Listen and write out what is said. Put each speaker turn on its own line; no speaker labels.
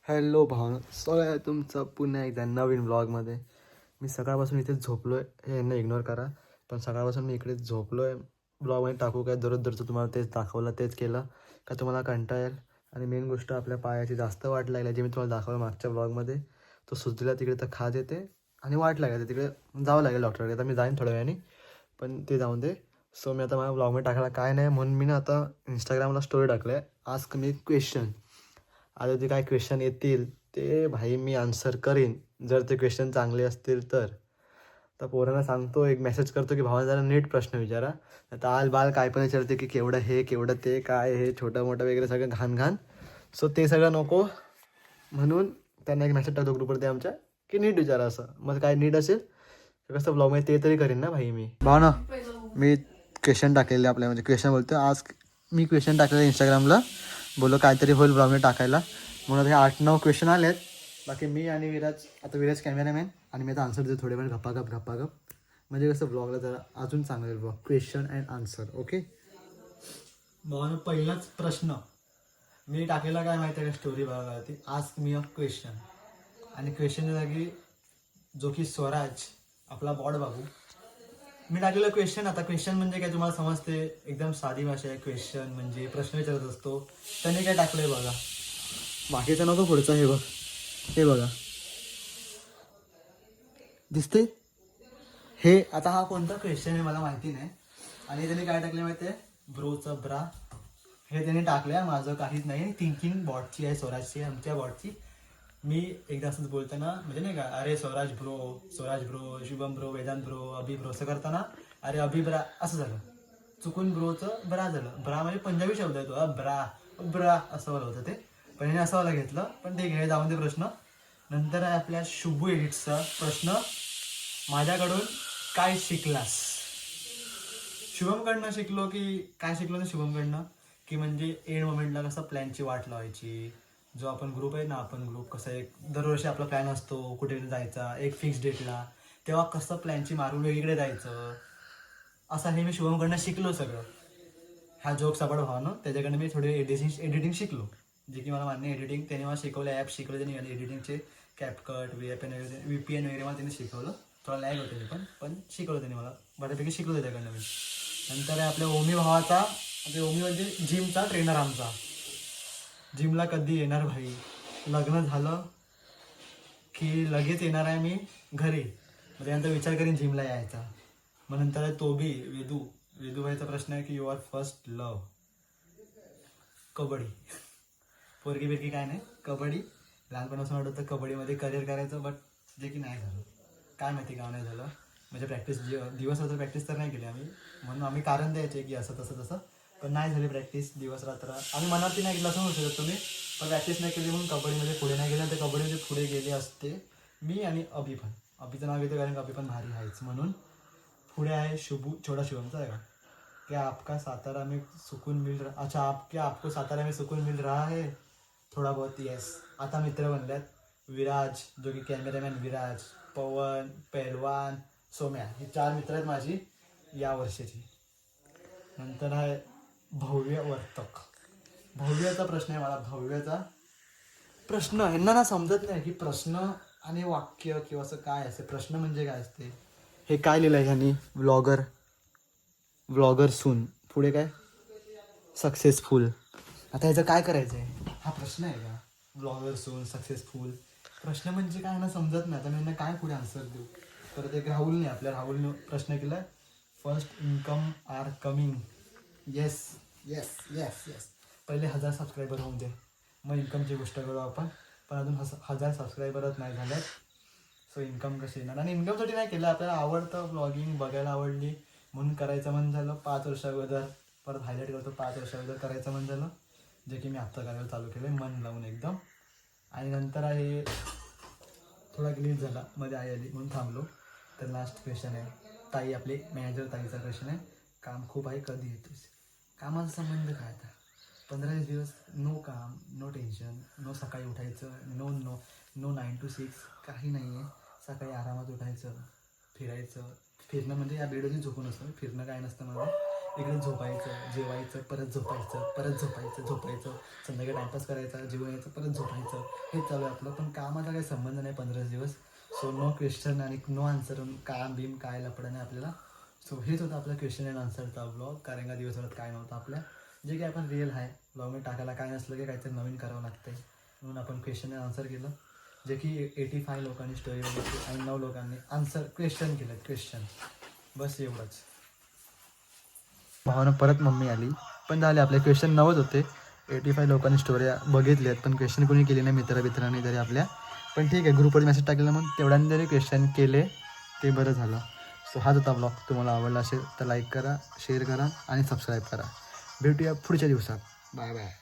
Hello भावना, स्वागत आहे तुमचं पुन्हा एकदा नवीन ब्लॉगमध्ये. मी सकाळपासून इथेच झोपलो आहे, हे यांना इग्नोर करा. पण सकाळपासून मी इकडेच झोपलो आहे. ब्लॉगमध्ये टाकू काय दररोजचं तुम्हाला तेच दाखवलं, तेच केलं का तुम्हाला कंटाळा येईल. आणि मेन गोष्ट आपल्या पायाची जास्त वाट लागली, जे मी तुम्हाला दाखवलं मागच्या ब्लॉगमध्ये. तो सुजला तिकडे तर खाज येते आणि वाट लागते तिकडे जावं लागेल डॉक्टरकडे. आता मी जाईन थोड्या वेळाने, पण ते जाऊन दे. सो मी आता माझ्या ब्लॉगमध्ये टाकायला काय नाही म्हणून मी ना आता इंस्टाग्रामला स्टोरी टाकलं आहे, आस्क मी क्वेश्चन. आता ते काय क्वेश्चन येतील ते भाई मी आन्सर करीन, जर ते क्वेश्चन चांगले असतील तर. तर पोरांना सांगतो, एक मेसेज करतो की भावाला जरा नीट प्रश्न विचारा. आता आल बाल काय पण विचारते की केवढं हे केवढं ते काय हे छोटं मोठं वगैरे सगळं घाण घाण. सो ते सगळं नको म्हणून त्यांना एक मेसेज टाकतो ग्रुपवरती आमच्या की नीट विचारा. असं मग काय नीट असेल तर कसं ब्लॉगमध्ये ते तरी करीन ना भाई. मी भावना मी क्वेश्चन टाकलेले आपल्या, म्हणजे क्वेश्चन बोलतो आज मी क्वेश्चन टाकलेलं इंस्टाग्रामला, बोलो काहीतरी होईल ब्लॉगमध्ये टाकायला. म्हणून हे 8-9 क्वेश्चन आले आहेत. बाकी मी आणि विराज, आता विराज कॅमेरामॅन आणि मी आता आन्सर देतो थोडे वेळ गप्पा. म्हणजे कसं ब्लॉगला जरा अजून चांगलं blog, question and answer. Okay भावानं, पहिलाच प्रश्न मी टाकलेला काय माहिती आहे का स्टोरी बघायला, आस्क मी अ क्वेश्चन. आणि क्वेश्चनच्या जागी जो की स्वराज आपला बॉड बाबू मी टाकलेलं क्वेश्चन. आता क्वेश्चन म्हणजे काय तुम्हाला समजते, एकदम साधी भाषा आहे. क्वेश्चन म्हणजे प्रश्न विचारत असतो. त्याने काय टाकलंय बघा, बाकीचं नको पुढचं, हे बघ, हे बघा दिसते हे. आता हा कोणता क्वेश्चन आहे मला माहिती नाही. आणि त्याने काय टाकलं माहिती आहे, ब्रोचं ब्रा हे त्याने टाकलंय. माझं काहीच नाही, थिंकिंग बॉटची आहे, स्वराजची आहे, आमच्या बॉटची. मी एकदा असंच बोलताना म्हणजे नाही का, अरे Swaraj bro, Shubham bro, Vedant bro, Abhi bro असं करताना अरे अभि ब्रा असं झालं. चुकून ब्रोचं ब्रा झालं. ब्रा म्हणजे पंजाबी शब्द आहे तो, ब्रा असं वाला होतं ते, पण हिने असं वाला घेतलं. पण ते घे जाऊन ते प्रश्न. नंतर आहे आपल्या शुभू एडिटचा प्रश्न, माझ्याकडून काय शिकलास. शुभमकडनं शिकलो की काय शिकलो ना शुभमकडनं, की म्हणजे एंड मोमेंटला कसं प्लॅनची वाट लावायची. जो आपण ग्रुप आहे ना, आपण ग्रुप कसं एक दरवर्षी आपला प्लॅन असतो कुठे जायचा एक फिक्स डेटला, तेव्हा कसं प्लॅनची मारून वेगळीकडे जायचं, असं हे मी शुभमकडनं शिकलो सगळं. हा जोक सपाट व्हावं त्याच्याकडनं मी थोडी एडिटिंग शिकलो, जे की मला मान्य. एडिटिंग त्याने मला शिकवलं, ॲप शिकवलं त्यांनी एडिटिंगचे, कॅपकट VPN वगैरे मला त्यांनी शिकवलं. थोडा लॅग होते पण शिकवलं त्यांनी मला, बऱ्यापैकी शिकलो त्याच्याकडनं मी. नंतर आहे आपल्या ओमी भावाचा, म्हणजे ओमी म्हणजे जिमचा ट्रेनर आमचा. जिमला कधी येणार भाई, लग्न झालं की लगेच येणार आहे मी घरी, मग त्यानंतर विचार करीन जिमला यायचा. मग नंतर आहे तो बी वेदू भाईचा प्रश्न आहे की युअर फर्स्ट लव. कबड्डी. पोरगी बिरगी काय नाही, कबड्डी. लहानपणापासून वाटतं कबड्डीमध्ये करिअर करायचं, बट जे की नाही झालं. काय माहिती का नाही झालं. म्हणजे प्रॅक्टिस दिवस रात्र प्रॅक्टिस तर नाही केली आम्ही, म्हणून आम्ही कारण द्यायचे की असं तसं, पण नाही झाली प्रॅक्टिस दिवस रात्र. आम्ही मनात नाही गेलं असं म्हणू शकतो तुम्ही, पण प्रॅक्टिस नाही केली म्हणून कबड्डीमध्ये पुढे नाही गेलं. तर कबड्डीमध्ये पुढे गेले असते मी आणि अभि पण. अभिचं नाव घेतो कारण अभि पण भारी आहेच म्हणून. पुढे आहे शुभू, छोटा शुभमचा आहे का, क्या आपका सातारा में सुकून मिल रहा, अच्छा आपको सातारा में सुकून मिल रहा है थोडा बहुत. येस. आता मित्र बनल्यात विराज, जो की कॅमेरामॅन विराज, पवन, पहलवान, सोम्या, ही 4 मित्र आहेत माझी या वर्षाची. नंतर आहे भव्य वर्तक. भव्याचा प्रश्न आहे मला, भव्याचा प्रश्न ह्यांना ना समजत नाही की प्रश्न आणि वाक्य किंवा असं काय असते, प्रश्न म्हणजे काय असते. हे काय लिहिलं आहे ह्यांनी, व्लॉगर सून, पुढे काय सक्सेसफुल. आता ह्याचं काय करायचं आहे, हा प्रश्न आहे का. ब्लॉगर सून सक्सेसफुल प्रश्न म्हणजे काय ना समजत नाही. आता मी काय पुढे आन्सर देऊ. परत एक राहुलने प्रश्न केला, first income are coming. Yes. पहिले 1000 सबस्क्रायबर होऊन दे, मग इन्कमची गोष्ट करू आपण. पण अजून 1000 सबस्क्रायबरच नाही झाल्यात. सो इन्कम कशी येणार. आणि इन्कमसाठी नाही केलं, आपल्याला आवडतं ब्लॉगिंग, बघायला आवडली म्हणून करायचं मन झालं. 5 वर्ष अगोदर, परत हायलाईट करतो, 5 वर्ष अगोदर करायचं मन झालं, जे की मी आत्ता करायला चालू केलं मन लावून एकदम. आणि नंतर आहे थोडा ग्लिच झाला, मध्ये आई आली म्हणून थांबलो. तर लास्ट क्वेश्चन आहे ताई, आपली मॅनेजर ताईचा क्वेश्चन आहे, काम खूप आहे कधी येतोस. कामाचा संबंध काय आता, 15 दिवस नो काम, नो टेन्शन, नो सकाळी उठायचं, नो 9 to 6, काही नाही आहे. सकाळी आरामात उठायचं, फिरायचं. फिरणं म्हणजे या बेडवरती झोपून असतं, फिरणं काय नसतं माझं. इकडे झोपायचं, जेवायचं, परत झोपायचं, परत झोपायचं, झोपायचं, संध्याकाळी टाइमपास करायचा, जेवण यायचं, परत झोपायचं, हेच चालू आहे आपलं. पण कामाचा काही संबंध नाही 15 दिवस. सो नो क्वेश्चन आणि नो आन्सर, काम बिम काय लपडं नाही आपल्याला. सो हेच होतं आपलं क्वेश्चन अँड आन्सरचा ब्लॉग. कारण का दिवसभरात काय नव्हतं आपल्या, जे काही आपण रिअल आहे ब्लॉगमध्ये टाकायला काय नसलं की काहीतरी नवीन करावं लागतं आहे, म्हणून आपण क्वेश्चन अँड आन्सर केलं. जे की 85 लोकांनी स्टोरी बघितली आणि 9 लोकांनी आन्सर क्वेश्चन केलं, क्वेश्चन. बस एवढंच. भावानं परत मम्मी आली, पण झाले आपले क्वेश्चन 9च होते. 85 लोकांनी स्टोऱ्या बघितल्या आहेत, पण क्वेश्चन कोणी केले नाही मित्रांनी तरी आपल्या. पण ठीक आहे, ग्रुपवर मेसेज टाकलेला मग तेवढ्याने तरी क्वेश्चन केले, ते बरं झालं. सो हाच होता ब्लॉग. तुम्हाला आवडला असेल तर लाईक करा, शेअर करा आणि सबस्क्राईब करा. भेटूया पुढच्या दिवसात. Bye bye.